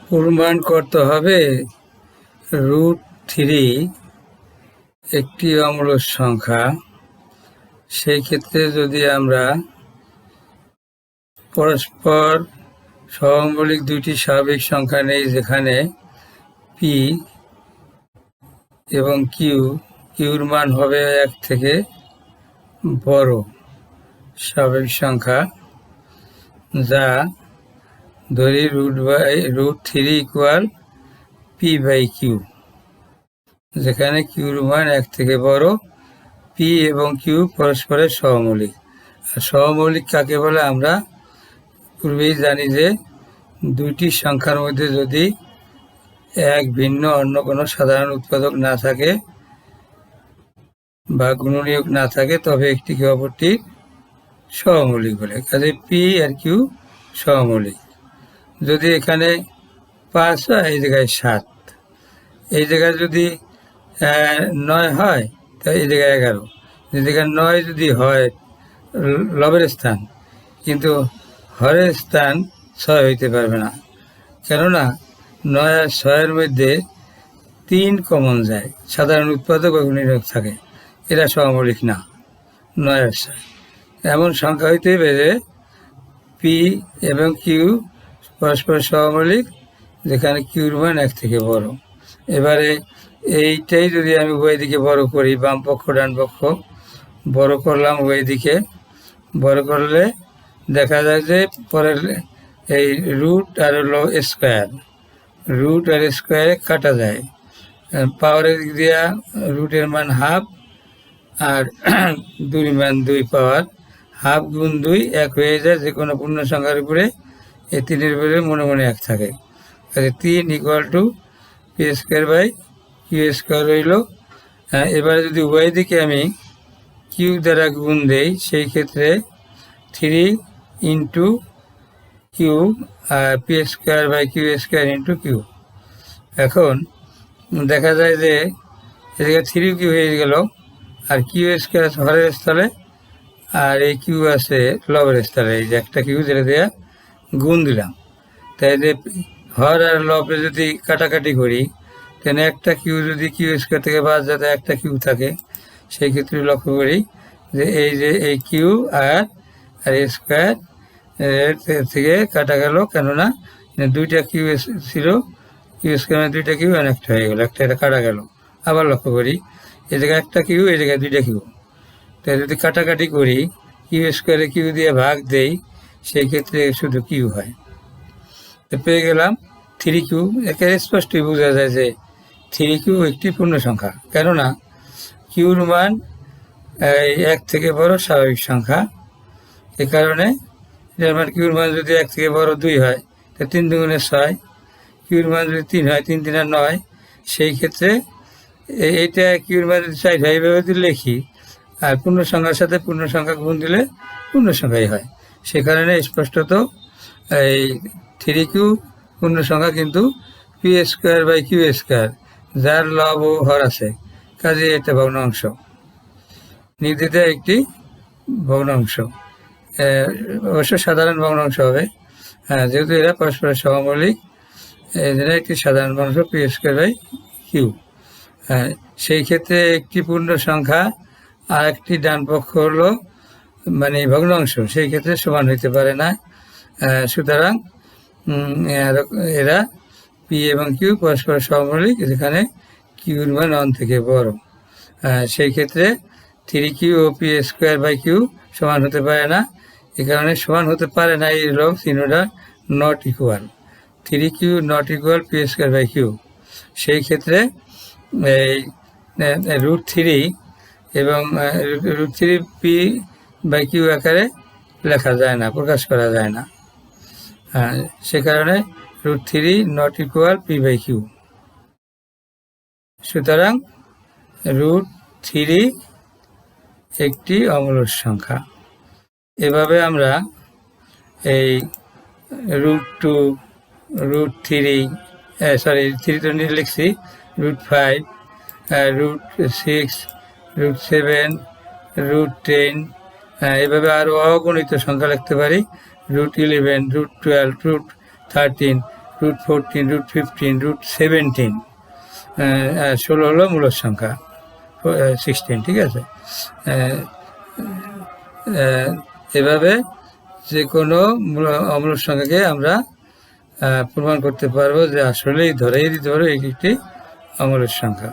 প্রমাণ করতে হবে √3 একটি অমূলক সংখ্যা। সেই ক্ষেত্রে যদি আমরা পরস্পর সহমৌলিক দুইটি স্বাভাবিক সংখ্যা নেই, যেখানে পি এবং কিউর মান হবে 1 থেকে বড় স্বাভাবিক সংখ্যা, যা ধরি √3 ইকুয়াল p/q, যেখানে কিউর মান 1 থেকে বড়, পি এবং কিউ পরস্পরের সহমৌলিক। আর সহমৌলিক কাকে বলে আমরা পূর্বেই জানি যে দুইটি সংখ্যার মধ্যে যদি এক ভিন্ন অন্য কোনো সাধারণ উৎপাদক না থাকে বা গুণনীয়ক না থাকে, তবে একটিকে অপরটি সহমৌলিক বলে। কাজে পি আর কিউ সহমৌলিক। যদি এখানে 5 হয়, এই জায়গায় 7, এই জায়গায় যদি 9 হয়, তাই এই জায়গায় 11। এই জায়গায় 9 যদি হয় লবের স্থান, কিন্তু হরের স্থান 6 হইতে পারবে না, কেননা 9 আর 6-এর মধ্যে 3 কমন যায়, সাধারণ উৎপাদক বা গুণনীয়ক থাকে, এরা সহমৌলিক না। 9 আর 6 এমন সংখ্যা হইতে পারে পি এবং কিউ পরস্পর সহমৌলিক, যেখানে কিউর মান 1 থেকে বড়। এবারে এইটাই যদি আমি উভয় দিকে বড় করি, বাম পক্ষ ডান পক্ষ বড় করলাম, উভয় দিকে বড় করলে দেখা যায় যে পরের এই রুট আর হলো স্কোয়ার, রুট আর স্কোয়ারে কাটা যায়। পাওয়ারের দিক দিয়া রুটের মান হাফ আর 2 মান 2 পাওয়ার, হাফ গুণ 2 1 হয়ে যায় যে কোনো পূর্ণ সংখ্যার উপরে। এই 3-এর উপরে মনে মনে 1 থাকে। 3 ইকুয়াল টু p²/q² রইল। এবারে যদি উভয় দিকে আমি কিউ দ্বারা গুণ দেই, সেই ক্ষেত্রে 3 into Q R p²/q² into Q. এখন দেখা যায় যে এদিকে 3q হয়ে গেল, আর q² আছে হরের স্থলে, আর এই কিউ আছে লবের স্থলে। এই যে একটা কিউ যেটা দেওয়া গুণ দিলাম, তাই যে হর আর লবে যদি কাটাকাটি করি, তাহলে একটা কিউ যদি q² থেকে বাদ যাতে একটা কিউ থাকে, সেই ক্ষেত্রে লক্ষ্য করি যে এই কিউ আর স্কোয়ার থেকে কাটা গেল, কেননা দুইটা কিউ ছিল, q² 2টা কিউ আর একটা হয়ে গেল, এটা কাটা গেল। আবার লক্ষ্য করি এই জায়গায় একটা কিউ, এই জায়গায় 2টা কিউ, তাই যদি কাটাকাটি করি q² কিউ দিয়ে ভাগ দেই, সেই ক্ষেত্রে শুধু কিউ হয়। তো পেয়ে গেলাম 3q। একে স্পষ্টই বোঝা যায় যে 3q একটি পূর্ণ সংখ্যা, কেননা কিউর মান 1 থেকে বড় স্বাভাবিক সংখ্যা। এ কারণে কিউর মান যদি 1 থেকে বড় 2 হয়, তো 3 দুগুণে 6, কিউর মান যদি 3 হয়, 3 3 9, সেই ক্ষেত্রে এইটা কিউর মান যদি 4 হয়, এইভাবে যদি লিখি, আর পূর্ণ সংখ্যার সাথে পূর্ণ সংখ্যা গুণ দিলে পূর্ণ সংখ্যাই হয়। সে কারণে স্পষ্টত এই 3q পূর্ণ সংখ্যা, কিন্তু p²/q², যার লব ও হর আছে, কাজে এটা ভগ্নাংশ, নির্দিষ্ট একটি ভগ্নাংশ। অবশ্য সাধারণ ভগ্নাংশ হবে, যেহেতু এরা পরস্পর সহমৌলিক, এই জন্য একটি সাধারণ ভগ্নাংশ p²/q। সেই ক্ষেত্রে একটি পূর্ণ সংখ্যা আর একটি ডান পক্ষ হলো মানে ভগ্নাংশ, সেই ক্ষেত্রে সমান হইতে পারে না। সুতরাং এরা পি এবং কিউ পরস্পর সহমৌলিক, যেখানে কিউর মান 1 থেকে বড়। সেই ক্ষেত্রে 3q ও p²/q সমান হতে পারে না। এ কারণে সমান হতে পারে না, এই হলো চিহ্নটা not equal, 3q not equal p²/q। সেই ক্ষেত্রে এই √3 এবং √3 p/q আকারে লেখা যায় না, প্রকাশ করা যায় না। সে কারণে √3 নট ইকুয়াল p/q। সুতরাং √3 একটি অমূলক সংখ্যা। এভাবে আমরা এই √2, √3, 3 তো লিখছি, √5, √6, √7, √10, এভাবে আরও অগণিত সংখ্যা লিখতে পারি, √11, √12, √13, √14, √15, √17, 16 হলো মূলদ সংখ্যা, 16, ঠিক আছে। এভাবে যে কোনো অমূলদ সংখ্যাকে আমরা প্রমাণ করতে পারবো যে আসলেই ধরেই দিতে পারবো এটি একটি অমূলদ সংখ্যা।